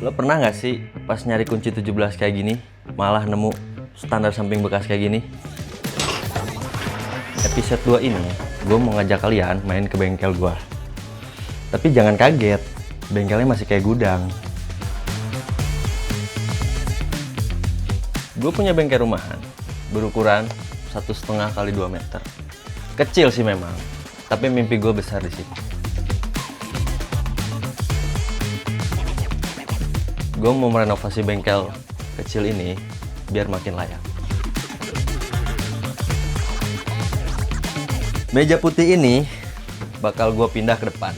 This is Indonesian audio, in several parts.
Lo pernah nggak sih pas nyari kunci 17 kayak gini malah nemu standar samping bekas kayak gini? Episode 2 ini gue mau ngajak kalian main ke bengkel gue. Tapi jangan kaget, bengkelnya masih kayak gudang. Gue punya bengkel rumahan berukuran 1,5 kali 2 meter. Kecil sih memang, tapi mimpi gue besar di sini. Gue mau merenovasi bengkel kecil ini biar makin layak. Meja putih ini bakal gue pindah ke depan.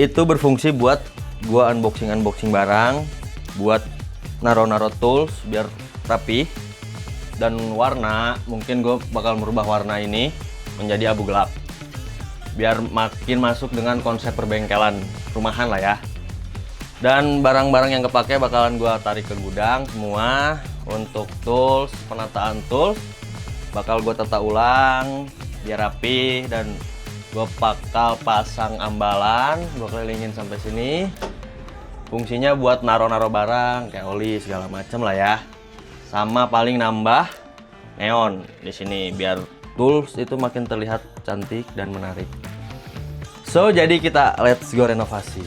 Itu berfungsi buat gue unboxing barang, buat naro tools biar rapi. Dan warna, mungkin gue bakal merubah warna ini menjadi abu gelap. Biar makin masuk dengan konsep perbengkelan rumahan lah ya. Dan barang-barang yang kepake bakalan gue tarik ke gudang semua. Untuk tools, penataan tools bakal gue tata ulang biar rapi. Dan gue bakal pasang ambalan, gue kelilingin sampai sini. Fungsinya buat naro-naro barang kayak oli segala macem lah ya. Sama paling nambah neon di sini biar tools itu makin terlihat cantik dan menarik. So jadi kita let's go renovasi.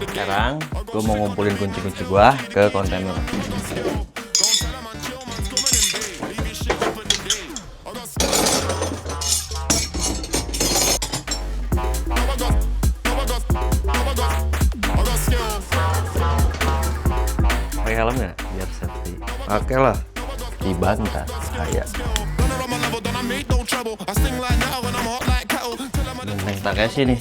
Sekarang gue mau ngumpulin kunci-kunci gue ke kontainer. Pakai helm ya biar safety. Pakai lah. Tiba ntar bahaya. Neng tak kayak sini.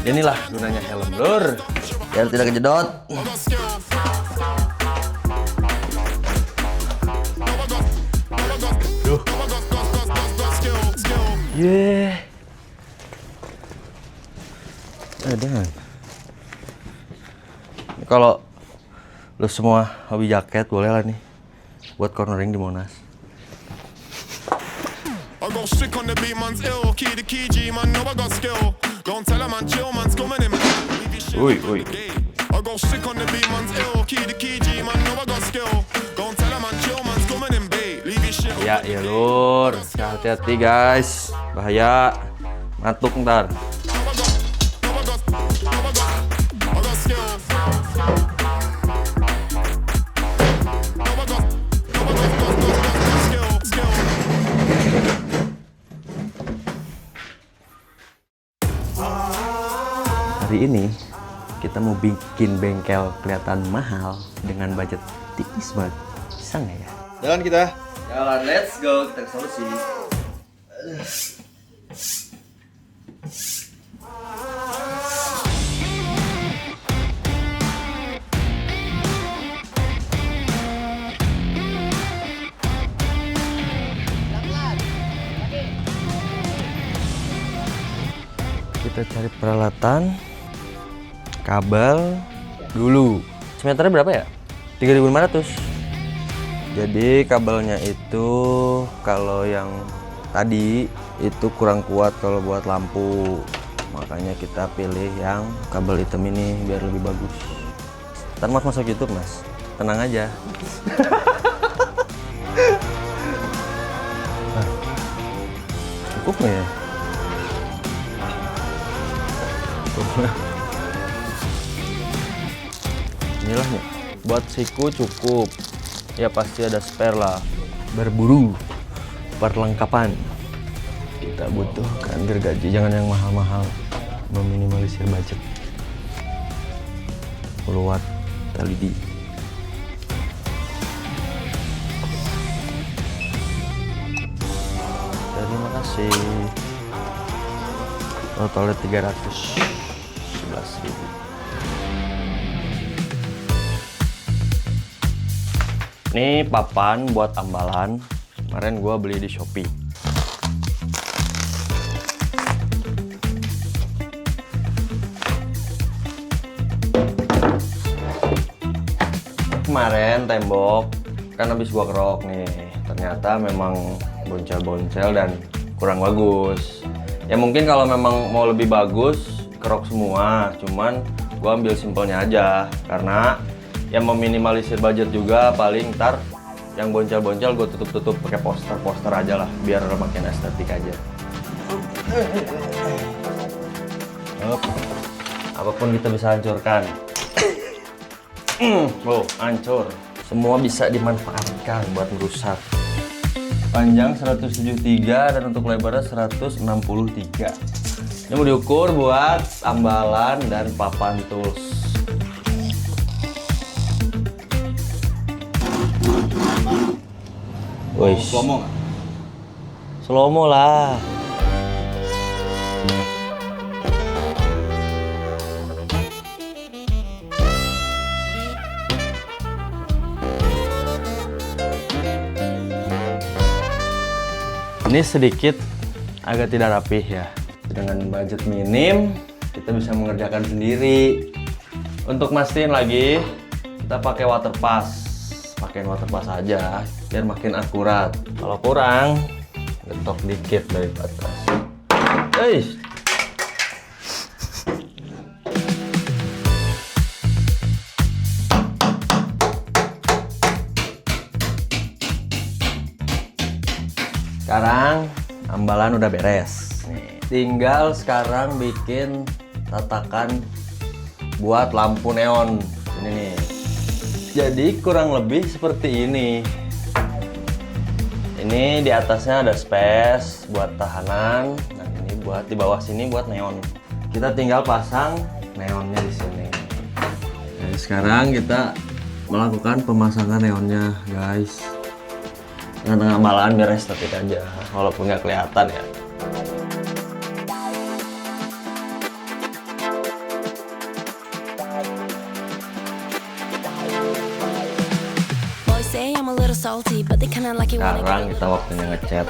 Inilah gunanya helm, lur. Biar tidak kejedot. Duh. Yeah. Dan kalau lu semua hobi jaket boleh lah nih buat cornering di Monas. Woi. Ya lur, hati-hati guys, bahaya, matuk ntar. Hari ini kita mau bikin bengkel kelihatan mahal dengan budget tipis banget. Bisa nggak ya? Jalan kita. Jalan, let's go. Kita ke solusi. Kita cari peralatan, kabel dulu. Semeternya berapa ya? 3.500. Jadi kabelnya itu kalau yang tadi itu kurang kuat kalau buat lampu. Makanya kita pilih yang kabel hitam ini biar lebih bagus. Ntar Mas masuk YouTube, Mas. Tenang aja. Cukup nggak ya? Inilah nih, buat siku cukup. Ya pasti ada spare lah. Berburu perlengkapan kita butuhkan gergaji, jangan yang mahal-mahal, meminimalisir budget. 10 watt LED. Terima kasih. Totalnya 311.000. Ini papan buat ambalan. Kemarin gua beli di Shopee. Kemarin tembok kan habis gua kerok nih, ternyata memang boncel-boncel dan kurang bagus. Ya mungkin kalau memang mau lebih bagus kerok semua, cuman gua ambil simpelnya aja karena yang meminimalisir budget juga. Paling ntar yang boncel-boncel gue tutup-tutup pakai poster aja lah, biar makin estetik aja. Apapun kita bisa hancurkan. Oh, hancur. Semua bisa dimanfaatkan buat merusak. Panjang 173 dan untuk lebarnya 163. Ini mau diukur buat ambalan dan papan tools. Wih, slow-mo nggak? Slow-mo lah. Ini sedikit agak tidak rapih ya. Dengan budget minim, kita bisa mengerjakan sendiri. Untuk mastiin lagi, kita pakai water pass. Pakein water pass aja, biar makin akurat. Kalau kurang, getok dikit dari atas. Sekarang ambalan udah beres. Nih, tinggal sekarang bikin tatakan buat lampu neon. Ini nih. Jadi kurang lebih seperti ini. Ini di atasnya ada space buat tahanan, dan ini buat di bawah sini buat neon. Kita tinggal pasang neonnya di sini. Jadi sekarang kita melakukan pemasangan neonnya, guys. Tengah-tengah ambalan biar estetik aja, walaupun nggak kelihatan ya. Sekarang kita waktunya ngecat.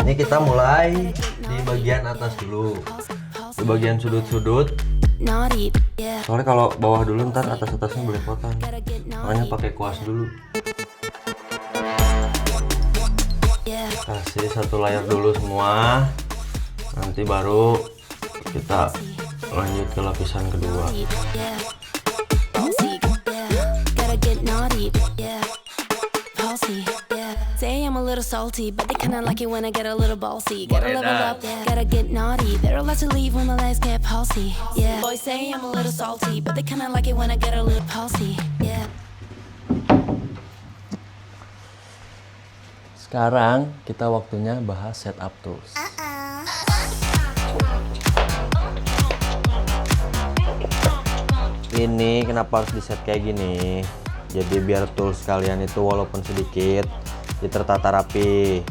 Ini kita mulai di bagian atas dulu, di bagian sudut-sudut. Soalnya kalau bawah dulu ntar atas-atasnya belepotan, makanya pakai kuas dulu. Kasih satu layar dulu semua, nanti baru kita lanjut ke lapisan kedua. I'm a little salty, but they kinda like it when I get a little ballsy. Gotta level up, gotta get naughty. They're allowed to leave when my legs get palsy. Yeah, boys say I'm a little salty, but they kinda like it when I get a little palsy. Yeah. Sekarang kita waktunya bahas setup tools. Ini kenapa harus di set kayak gini? Jadi biar tools kalian itu walaupun sedikit tertata rapi.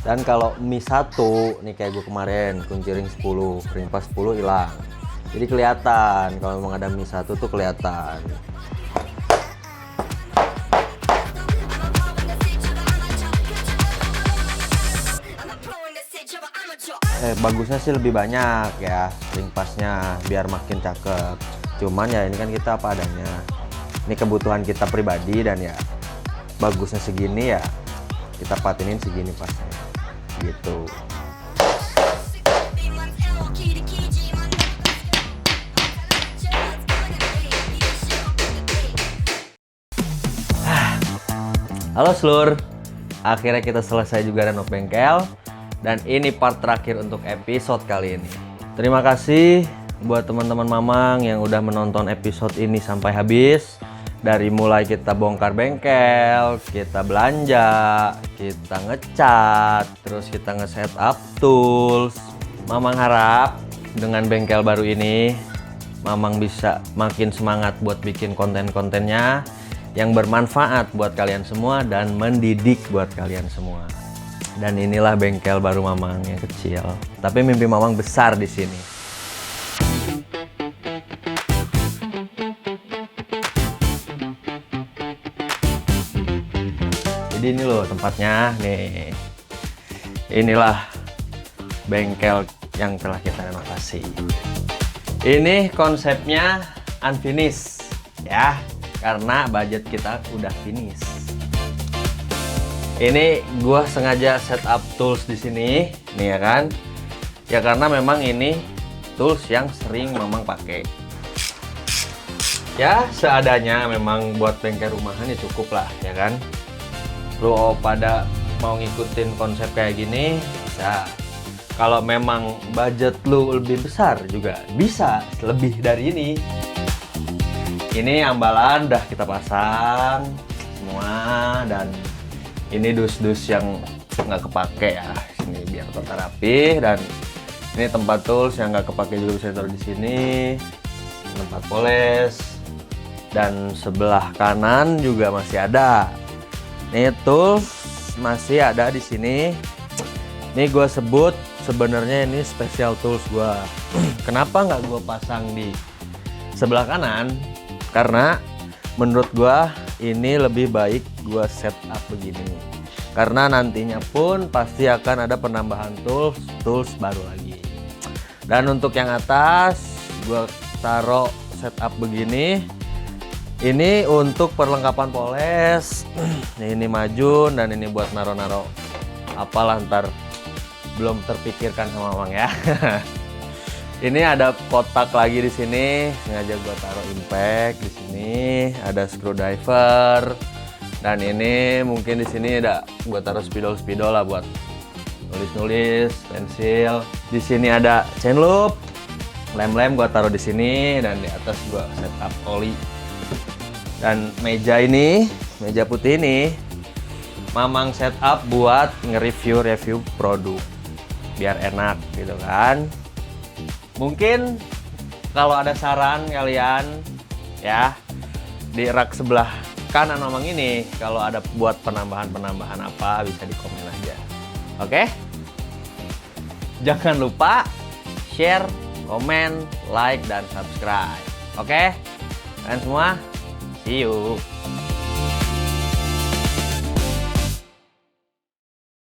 Dan kalau Mi 1 nih kayak gue kemarin kunci ring 10, ring pas 10 hilang. Jadi kelihatan kalau memang ada Mi 1 tuh kelihatan. Bagusnya sih lebih banyak ya ring pasnya biar makin cakep. Cuman ya ini kan kita apa adanya. Ini kebutuhan kita pribadi dan ya bagusnya segini ya kita patinin segini pasnya gitu. Halo seluruh, akhirnya kita selesai juga renov bengkel dan ini part terakhir untuk episode kali ini. Terima kasih buat teman-teman Mamang yang udah menonton episode ini sampai habis. Dari mulai kita bongkar bengkel, kita belanja, kita ngecat, terus kita nge-setup tools. Mamang harap dengan bengkel baru ini, Mamang bisa makin semangat buat bikin konten-kontennya yang bermanfaat buat kalian semua dan mendidik buat kalian semua. Dan inilah bengkel baru Mamang yang kecil, tapi mimpi Mamang besar di sini. Jadi Jadi ini loh tempatnya nih. Inilah bengkel yang telah kita renovasi. Ini konsepnya unfinished ya, karena budget kita udah finish. Ini gua sengaja setup tools di sini, nih ya kan? Ya karena memang ini tools yang sering memang pakai. Ya seadanya, memang buat bengkel rumahan ya cukup lah ya kan. Lu pada mau ngikutin konsep kayak gini bisa. Kalau memang budget lu lebih besar juga bisa lebih dari ini. Ini ambalan udah kita pasang semua, dan ini dus-dus yang nggak kepake ya. Ini biar tetap rapi, dan ini tempat tools yang nggak kepake juga bisa taruh di sini. Tempat poles, dan sebelah kanan juga masih ada. Ini tools masih ada di sini. Ini gue sebut sebenarnya ini special tools gue. Kenapa nggak gue pasang di sebelah kanan? Karena menurut gue ini lebih baik gue setup begini. Karena nantinya pun pasti akan ada penambahan tools baru lagi. Dan untuk yang atas gue taruh setup begini. Ini untuk perlengkapan poles. Ini majun, dan ini buat naro-naro apalah ntar, belum terpikirkan sama Bang ya. Ini ada kotak lagi di sini, sengaja gua taruh impact di sini. Ada screwdriver, dan ini mungkin di sini ada gua taruh spidol lah buat nulis-nulis, pensil. Di sini ada chain loop, lem-lem gua taruh di sini, dan di atas gua setup oli. Dan meja ini, meja putih ini, Mamang setup buat nge-review produk biar enak gitu kan. Mungkin kalau ada saran kalian ya, di rak sebelah kanan Mamang ini kalau ada buat penambahan apa bisa di komen aja. Oke? Jangan lupa share, komen, like, dan subscribe. Oke? Kalian semua, see you.